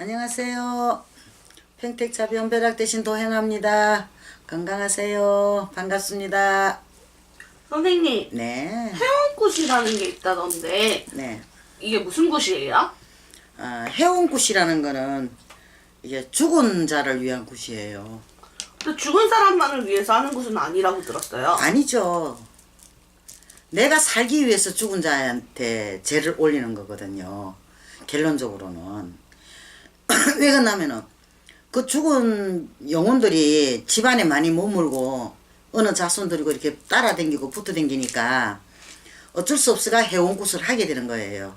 안녕하세요. 평택차 변벼락 대신 도행합니다. 건강하세요. 반갑습니다. 선생님, 네. 해원굿이라는 게 있다던데 네. 이게 무슨 굿이에요? 해운굿이라는 거는 이게 죽은 자를 위한 굿이에요. 근데 죽은 사람만을 위해서 하는 굿은 아니라고 들었어요. 아니죠. 내가 살기 위해서 죽은 자한테 죄를 올리는 거거든요. 결론적으로는. 왜 그러냐면은 그 죽은 영혼들이 집안에 많이 머물고 어느 자손들이고 이렇게 따라다니고 붙어다니니까 어쩔 수 없이가 해운굿을 하게 되는 거예요.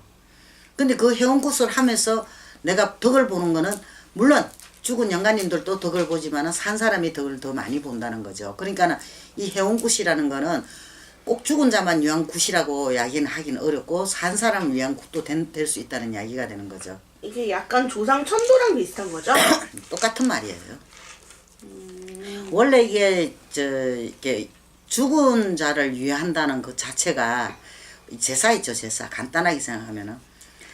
근데 그 해운굿을 하면서 내가 덕을 보는 거는 물론 죽은 영가님들도 덕을 보지만 산 사람이 덕을 더 많이 본다는 거죠. 그러니까 이 해운굿이라는 거는 꼭 죽은 자만 위한 굿이라고 이야기는 하긴 어렵고 산 사람을 위한 굿도 될 수 있다는 이야기가 되는 거죠. 이게 약간 조상 천도랑 비슷한 거죠? 똑같은 말이에요. 원래 이게 죽은 자를 위한다는 그 자체가 제사 있죠, 제사. 간단하게 생각하면은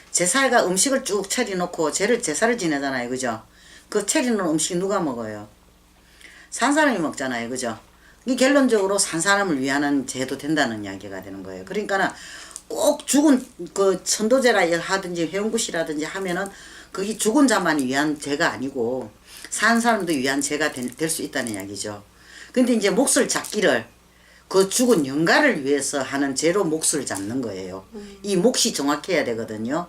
제사가 음식을 쭉 차려놓고 제사를 지내잖아요, 그죠? 그 차려놓은 음식 누가 먹어요? 산 사람이 먹잖아요, 그죠? 이 결론적으로 산 사람을 위하는 제도 된다는 이야기가 되는 거예요. 그러니까 꼭 죽은 그 천도제라 하든지 해운굿이라든지 하면은 그게 죽은 자만 위한 제가 아니고 산 사람도 위한 제가 될 수 있다는 이야기죠. 근데 이제 몫을 잡기를 그 죽은 영가를 위해서 하는 제로 몫을 잡는 거예요. 이 몫이 정확해야 되거든요.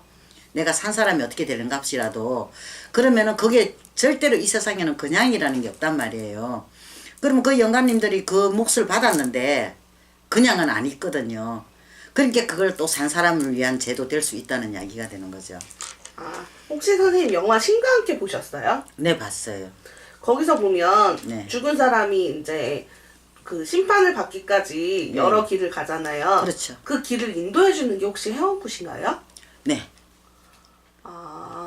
내가 산 사람이 어떻게 되는 값이라도 그러면은 그게 절대로 이 세상에는 그냥이라는 게 없단 말이에요. 그러면 그 영감님들이 그 몫을 받았는데 그냥은 안 있거든요. 그러니까 그걸 또 산 사람을 위한 제도 될 수 있다는 이야기가 되는 거죠. 혹시 선생님 영화 신과 함께 보셨어요? 네, 봤어요. 거기서 보면 네. 죽은 사람이 이제 그 심판을 받기까지 여러 길을 가잖아요. 그렇죠. 그 길을 인도해 주는 게 혹시 해원굿인가요? 네.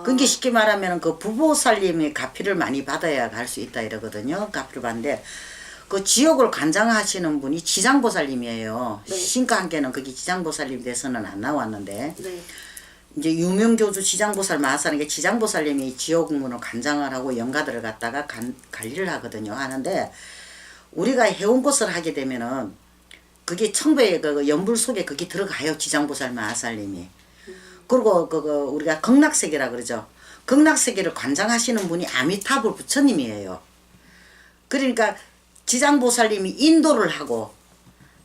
그게 쉽게 말하면 그 부부 살림이 가피를 많이 받아야 갈 수 있다 이러거든요. 가피를 받는데 그 지옥을 관장하시는 분이 지장보살님이에요. 네. 신과 함께는 그게 지장보살님 돼서는 안 나왔는데 네. 이제 유명교주 지장보살 마하사는 지장보살님이 지옥문을 관장을 하고 영가들을 갖다가 관리를 하거든요. 하는데 우리가 해운굿을 하게 되면은 그게 청배의 그 연불 속에 그게 들어가요. 지장보살 마하살님이. 그리고 우리가 극락세계라 그러죠. 극락세계를 관장하시는 분이 아미타불 부처님이에요. 그러니까 지장보살님이 인도를 하고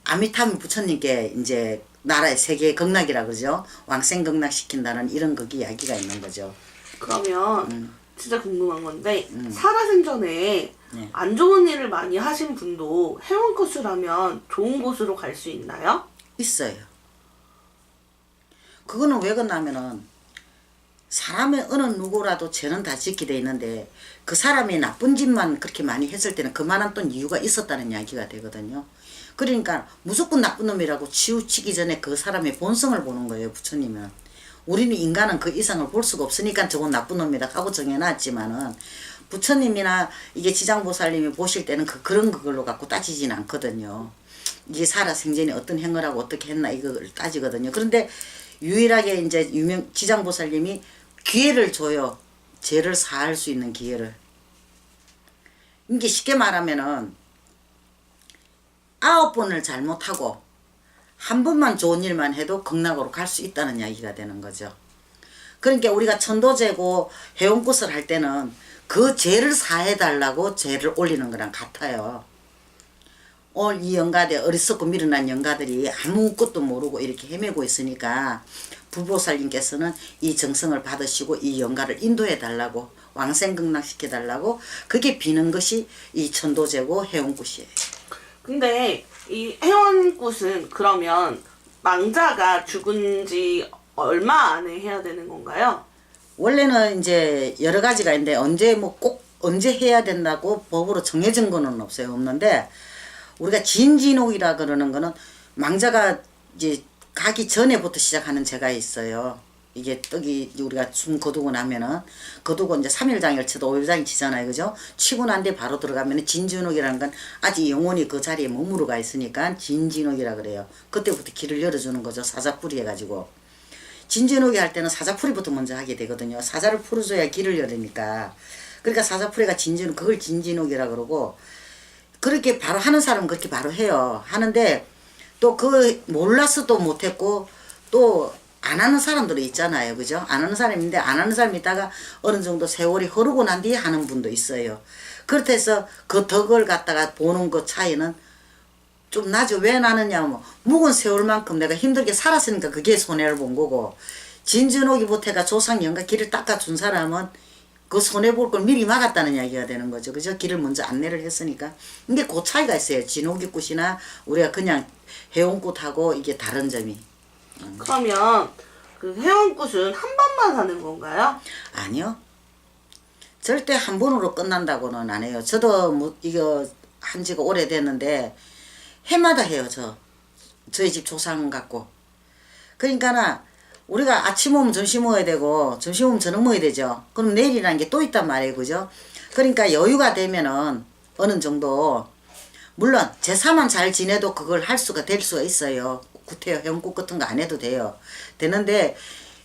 아미타불 부처님께 이제 나라의 세계 극락이라 그러죠. 왕생 극락 시킨다는 이런 거기 이야기가 있는 거죠. 그러면 진짜 궁금한 건데 살아생전에 네. 안 좋은 일을 많이 하신 분도 해원굿을 하면 좋은 곳으로 갈 수 있나요? 있어요. 그거는 왜 그러냐면은 사람의 어느 누구라도 죄는 다 짓게 돼 있는데 그 사람이 나쁜 짓만 그렇게 많이 했을 때는 그만한 또 이유가 있었다는 이야기가 되거든요. 그러니까 무조건 나쁜 놈이라고 치우치기 전에 그 사람의 본성을 보는 거예요, 부처님은. 우리는 인간은 그 이상을 볼 수가 없으니까 저건 나쁜 놈이다 하고 정해놨지만은 부처님이나 이게 지장보살님이 보실 때는 그런 걸로 갖고 따지진 않거든요. 이게 살아생전에 어떤 행을 하고 어떻게 했나 이걸 따지거든요. 그런데 유일하게 이제 지장보살님이 기회를 줘요. 죄를 사할 수 있는 기회를. 이게 쉽게 말하면은 9번을 잘못하고 한 번만 좋은 일만 해도 극락으로 갈 수 있다는 이야기가 되는 거죠. 그러니까 우리가 천도제고 해운굿을 할 때는 그 죄를 사해달라고 죄를 올리는 거랑 같아요. 이 영가대 어리석고 미련한 영가들이 아무것도 모르고 이렇게 헤매고 있으니까 부보살님께서는 이 정성을 받으시고 이 영가를 인도해 달라고 왕생극락 시켜 달라고 그게 비는 것이 이 천도제고 해운굿이에요. 근데 이 해원굿은 그러면 망자가 죽은 지 얼마 안에 해야 되는 건가요? 원래는 이제 여러 가지가 있는데 언제 꼭 언제 해야 된다고 법으로 정해진 거는 없는데 우리가 진진옥이라 그러는 거는 망자가 이제 가기 전에부터 시작하는 제가 있어요. 이게 떡이 우리가 숨 거두고 나면은 거두고 이제 3일장일 쳐도 5일장이 치잖아요. 그죠? 치고 난 뒤에 바로 들어가면은 진진옥이라는 건 아직 영혼이 그 자리에 머무르 가 있으니까 진진옥이라 그래요. 그때부터 길을 열어주는 거죠. 사자뿌리 해가지고. 진진옥이 할 때는 사자풀이부터 먼저 하게 되거든요. 사자를 풀어줘야 길을 열으니까. 그러니까 사자풀이가 진진옥, 그걸 진진옥이라 그러고, 그렇게 바로 하는 사람은 그렇게 바로 해요. 하는데 또 그 몰라서 또 못했고 또 안 하는 사람들이 있잖아요. 그죠? 안 하는 사람인데 안 하는 사람이 있다가 어느 정도 세월이 흐르고 난 뒤에 하는 분도 있어요. 그렇다 해서 그 덕을 갖다가 보는 그 차이는 좀 나죠. 왜 나느냐, 묵은 세월만큼 내가 힘들게 살았으니까 그게 손해를 본 거고, 진준옥이 보태가 조상 영가 길을 닦아준 사람은 그 손해볼 걸 미리 막았다는 이야기가 되는 거죠. 그죠? 길을 먼저 안내를 했으니까. 근데 그 차이가 있어요. 진옥이꽃이나 우리가 그냥 해운꽃하고 이게 다른 점이. 그러면 그 회원굿은 한 번만 하는 건가요? 아니요. 절대 한 번으로 끝난다고는 안 해요. 저도 뭐 이거 한 지가 오래됐는데 해마다 해요. 저희 집 조상 갖고. 그러니까는 우리가 아침 오면 점심 먹어야 되고 점심 오면 저녁 먹어야 되죠. 그럼 내일이라는 게 또 있단 말이에요. 그죠? 그러니까 여유가 되면은 어느 정도, 물론 제사만 잘 지내도 그걸 할 수가 될 수가 있어요. 구태여 형국 같은 거 안 해도 돼요. 되는데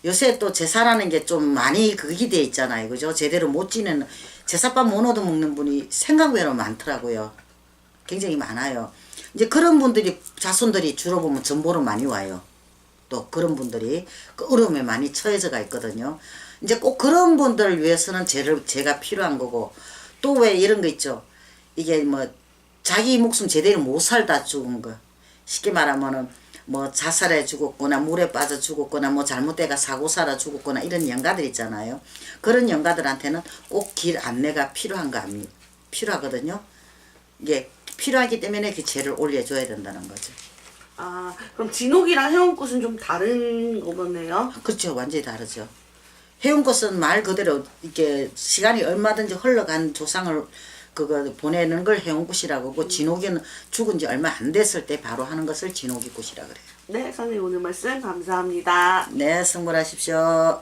요새 또 제사라는 게 좀 많이 그게 돼 있잖아요. 그죠? 제대로 못 지내는, 제사밥 못 얻어 먹는 분이 생각외로 많더라고요. 굉장히 많아요. 이제 그런 분들이, 자손들이 주로 보면 전보로 많이 와요. 또 그런 분들이 그 어려움에 많이 처해져가 있거든요. 이제 꼭 그런 분들을 위해서는 제가 필요한 거고, 또 왜 이런 거 있죠. 이게 뭐 자기 목숨 제대로 못 살다 죽은 거, 쉽게 말하면은 뭐 자살해 죽었거나 물에 빠져 죽었거나 뭐 잘못돼가 사고 살아 죽었거나 이런 영가들 있잖아요. 그런 영가들한테는 꼭 길 안내가 필요하거든요. 이게 필요하기 때문에 그 죄를 올려줘야 된다는 거죠. 아, 그럼 진옥이랑 회원굿은 좀 다른 거네요? 그렇죠. 완전히 다르죠. 해운꽃은 말 그대로 이렇게 시간이 얼마든지 흘러간 조상을 그거 보내는 걸 해운꽃이라고 하고, 진옥이는 죽은 지 얼마 안 됐을 때 바로 하는 것을 진옥이꽃이라 그래요. 네, 선생님 오늘 말씀 감사합니다. 네, 성불하십시오.